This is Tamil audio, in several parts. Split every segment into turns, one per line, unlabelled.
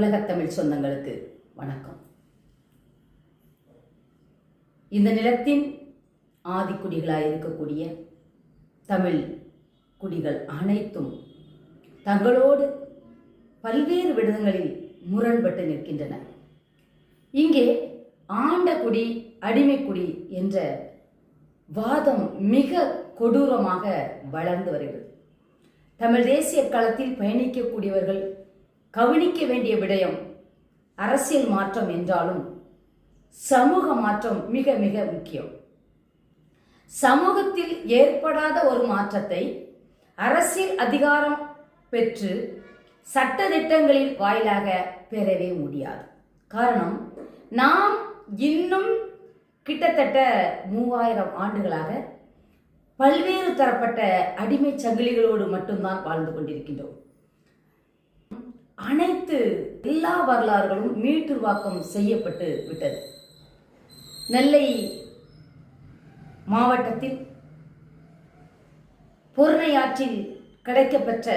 உலகத்தமிழ் சொந்தங்களுக்கு வணக்கம். இந்த நிலத்தின் ஆதிக்குடிகளாய் இருக்கக்கூடிய தமிழ் குடிகள் அனைத்தும் தங்களோடு பல்வேறு விடயங்களில் முரண்பட்டு நிற்கின்றன. இங்கே ஆண்ட குடி அடிமை குடி என்ற வாதம் மிக கொடூரமாக வளர்ந்து வருகிறது. தமிழ் தேசிய களத்தில் பயணிக்கக்கூடியவர்கள் கவனிக்க வேண்டிய விடயம் அரசியல் மாற்றம் என்றாலும் சமூக மாற்றம் மிக மிக முக்கியம். சமூகத்தில் ஏற்படாத ஒரு மாற்றத்தை அரசியல் அதிகாரம் பெற்று சட்ட திட்டங்களின் வாயிலாக பெறவே முடியாது. காரணம், நாம் இன்னும் கிட்டத்தட்ட 3000 ஆண்டுகளாக பல்வேறு தரப்பட்ட அடிமை சங்கிலிகளோடு மட்டும்தான் வாழ்ந்து கொண்டிருக்கின்றோம். அனைத்து எல்லா வரலாறுகளும் மீட்டுருவாக்கம் செய்யப்பட்டு விட்டது. நெல்லை மாவட்டத்தில் பொருணை ஆற்றில் கிடைக்கப்பெற்ற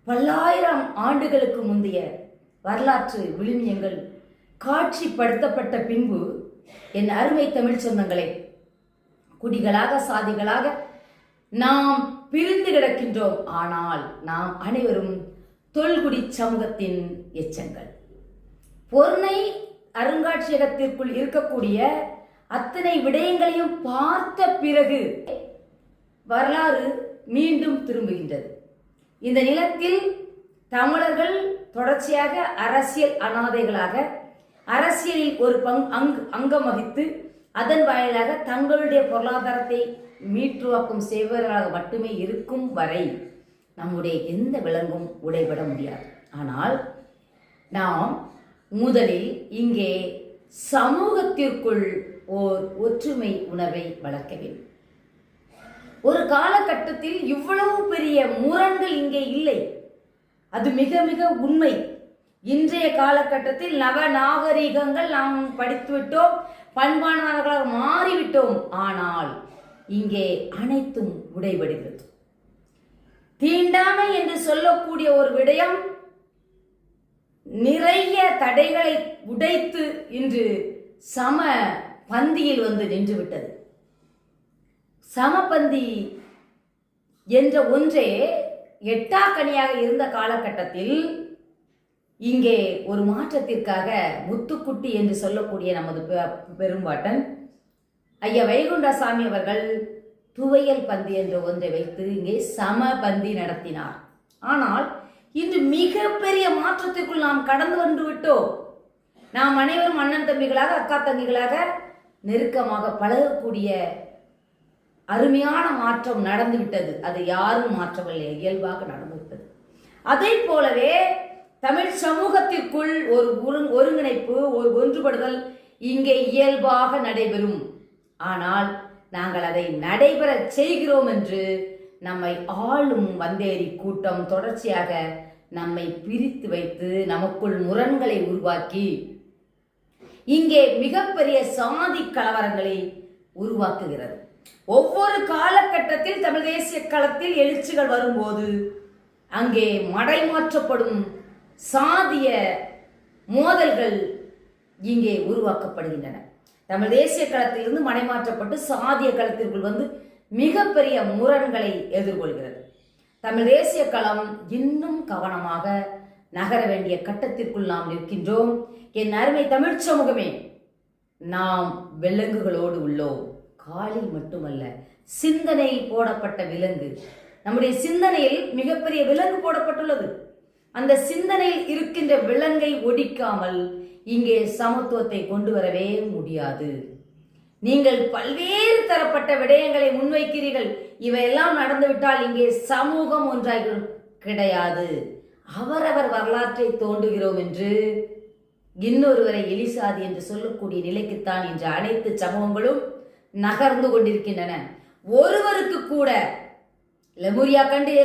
பல்லாயிரம் ஆண்டுகளுக்கு முந்தைய வரலாற்று விழுமியங்கள் காட்சிப்படுத்தப்பட்ட பின்பு என் அருமை தமிழ் சொந்தங்களே, குடிகளாக சாதிகளாக நாம் பிரிந்து கிடக்கின்றோம். ஆனால் நாம் அனைவரும் தொல்குடி சமூகத்தின் எச்சங்கள். பொருணை அருங்காட்சியகத்திற்குள் இருக்கக்கூடிய அத்தனை விடயங்களையும் பார்த்த பிறகு வரலாறு மீண்டும் திரும்புகின்றது. இந்த நிலத்தில் தமிழர்கள் தொடர்ச்சியாக அரசியல் அனாதைகளாக அரசியலில் ஒரு அங்கம் வகித்து அதன் வாயிலாக தங்களுடைய பொருளாதாரத்தை மீட்டுருவாக்கம் செய்வதாக மட்டுமே இருக்கும் வரை நம்முடைய எந்த விலங்கும் உடைபட முடியாது. ஆனால் நாம் முதலில் இங்கே சமூகத்திற்குள் ஓர் ஒற்றுமை உணர்வை வளர்க்க வேண்டும். ஒரு காலகட்டத்தில் இவ்வளவு பெரிய முரண்கள் இங்கே இல்லை, அது மிக மிக உண்மை. இன்றைய காலகட்டத்தில் நவ நாகரிகங்கள் நாம் படித்துவிட்டோம், பண்பானவர்களாக மாறிவிட்டோம். ஆனால் இங்கே அனைத்தும் உடைபடுகிறது. தீண்டாமை என்று சொல்லக்கூடிய ஒரு விடயம் நிறைய தடைகளை உடைத்து இன்று சம பந்தியில் வந்து நின்றுவிட்டது. சமபந்தி என்ற ஒன்றே எட்டாக்கனியாக இருந்த காலகட்டத்தில் இங்கே ஒரு மாற்றத்திற்காக முத்துக்குட்டி என்று சொல்லக்கூடிய நமது பெரும்பாட்டன் ஐயா வைகுண்டசாமி அவர்கள் துவையல் பந்தி என்ற ஒன்றை வைத்து இங்கே சமபந்தி நடத்தினார். ஆனால் இன்று மிகப்பெரிய மாற்றத்திற்குள் நாம் கடந்து வந்து விட்டோம். நாம் அனைவரும் அண்ணன் தம்பிகளாக அக்கா தங்கிகளாக நெருக்கமாக பழகக்கூடிய அருமையான மாற்றம் நடந்து விட்டது. அது யாரும் மாற்றவில்லை, இயல்பாக நடந்துவிட்டது. அதை போலவே தமிழ் சமூகத்திற்குள் ஒரு ஒருங்கிணைப்பு, ஒரு ஒன்றுபடுதல் இங்கே இயல்பாக நடைபெறும். ஆனால் நாங்கள் அதை நடைபெற செய்கிறோம் என்று நம்மை ஆளும் வந்தேறி கூட்டம் தொடர்ச்சியாக நம்மை பிரித்து வைத்து நமக்குள் முரண்களை உருவாக்கி இங்கே மிகப்பெரிய சாதி கலவரங்களை உருவாக்குகிறது. ஒவ்வொரு காலகட்டத்தில் தமிழ் தேசிய களத்தில் எழுச்சிகள் வரும்போது அங்கே மடைமாற்றப்படும் சாதிய மோதல்கள் இங்கே உருவாக்கப்படுகின்றன. தமிழ் தேசிய களத்திலிருந்து மடைமாற்றப்பட்டு சாதிய களத்திற்குள் வந்து மிகப்பெரிய முரண்களை எதிர்கொள்கிறது. தமிழ் தேசிய களம் இன்னும் கவனமாக நகர வேண்டிய கட்டத்திற்குள் நாம் நிற்கின்றோம். என் அருமை தமிழ் சமூகமே, நாம் விலங்குகளோடு உள்ளோம். காலில் மட்டுமல்ல, சிந்தனையில் போடப்பட்ட விலங்கு. நம்முடைய சிந்தனையில் மிகப்பெரிய விலங்கு போடப்பட்டுள்ளது. அந்த சிந்தனையில் இருக்கின்ற விலங்கை ஒடிக்காமல் இங்கே சமத்துவத்தை கொண்டு வரவே முடியாது. நீங்கள் பல்வேறு தரப்பட்ட விடயங்களை முன்வைக்கிறீர்கள். இவையெல்லாம் நடந்துவிட்டால் இங்கே சமூகம் ஒன்றாக கிடையாது. அவரவர் வரலாற்றை தோண்டுகிறோம் என்று இன்னொருவரை எலிசாதி என்று சொல்லக்கூடிய நிலைக்குத்தான் இன்று அனைத்து சமூகங்களும் நகர்ந்து கொண்டிருக்கின்றன. ஒருவருக்கு கூட லெமுரியா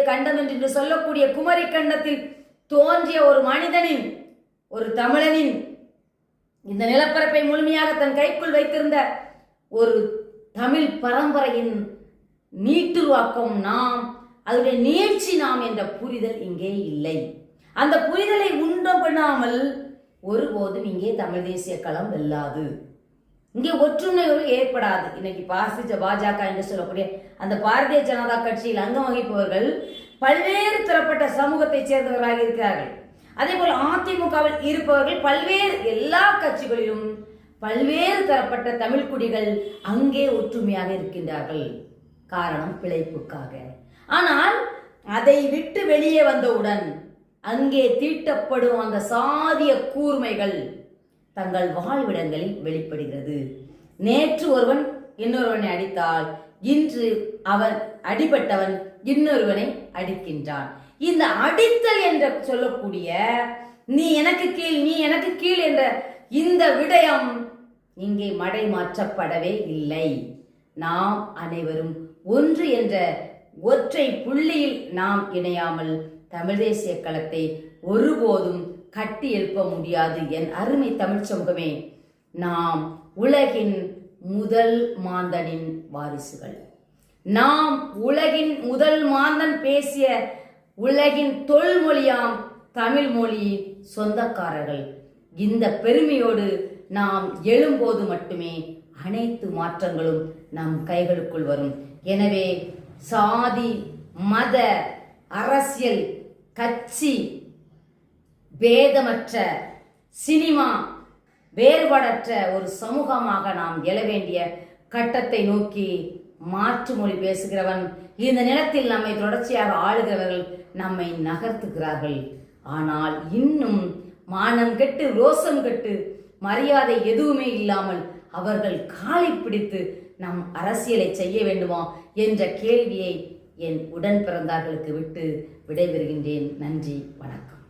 கண்டம் என்று சொல்லக்கூடிய குமரி கண்டத்தில் தோன்றிய ஒரு மனிதனின், ஒரு தமிழனின், இந்த நிலப்பரப்பை முழுமையாக தன் கைக்குள் வைத்திருந்த ஒரு தமிழ் பரம்பரையின் நீட்டுருவாக்கம் நாம், அதனுடைய நீட்சி நாம் என்ற புரிதல் இங்கே இல்லை. அந்த புரிதலை உண்டம் பண்ணாமல் ஒருபோதும் இங்கே தமிழ் தேசிய களம் வெல்லாது. இங்கே ஒற்றுமை ஏற்படாது. இன்னைக்கு பாஜக என்று சொல்லக்கூடிய அந்த பாரதிய ஜனதா கட்சியில் அங்கம் வகிப்பவர்கள் பல்வேறு தரப்பட்ட சமூகத்தை சேர்ந்தவர்களாக இருக்கிறார்கள். அதே போல அதிமுகவில் இருப்பவர்கள் பல்வேறு எல்லா கட்சிகளிலும் பல்வேறு தரப்பட்ட தமிழ் குடிகள் அங்கே ஒற்றுமையாக இருக்கின்றார்கள். காரணம் பிழைப்புக்காக. ஆனால் அதை விட்டு வெளியே வந்தவுடன் அங்கே தீட்டப்படும் அந்த சாதிய கூர்மைகள் தங்கள் வாழ்விடங்களில் வெளிப்படுகிறது. நேற்று ஒருவன் இன்னொருவனை அடித்தால் இன்று அவன் அடிபட்டவன் இன்னொருவனை அடிக்கின்றான். இந்த அடித்தல் என்று சொல்லக்கூடிய நீ எனக்கு கீழ் நீ எனக்கு கீழ் என்ற இந்த விடயம் இங்கே மடை மாற்றப்படவே இல்லை. நாம் அனைவரும் ஒன்று என்ற ஒற்றை புள்ளியில் நாம் இணையாமல் தமிழ் தேசிய களத்தை ஒருபோதும் கட்டி எழுப்ப முடியாது. என் அருமை தமிழ் சமூகமே, நாம் உலகின் முதல் மாந்தனின் வாரிசுகள். நாம் உலகின் முதல் மாந்தன் பேசிய உலகின் தொல்மொழியாம் தமிழ் மொழி சொந்தக்காரர்கள். இந்த பெருமையோடு நாம் எழும்போது மட்டுமே அனைத்து மாற்றங்களும் நம் கைகளுக்குள் வரும். எனவே சாதி, மத, அரசியல், கட்சி பேதமற்ற, சினிமா வேறுபாடற்ற ஒரு சமூகமாக நாம் எழ வேண்டிய கட்டத்தை நோக்கி மாற்று மொழி பேசுகிறவன் இந்த நிலத்தில் நம்மை தொடர்ச்சியாக ஆளுகிறவர்கள் நம்மை நகர்த்துகிறார்கள். ஆனால் இன்னும் மானம் கெட்டு ரோசம் கெட்டு மரியாதை எதுவுமே இல்லாமல் அவர்கள் காலை பிடித்து நம் அரசியலை செய்ய வேண்டுமா என்ற கேள்வியை என் உடன் பிறந்தார்களுக்கு விட்டு விடைபெறுகின்றேன். நன்றி, வணக்கம்.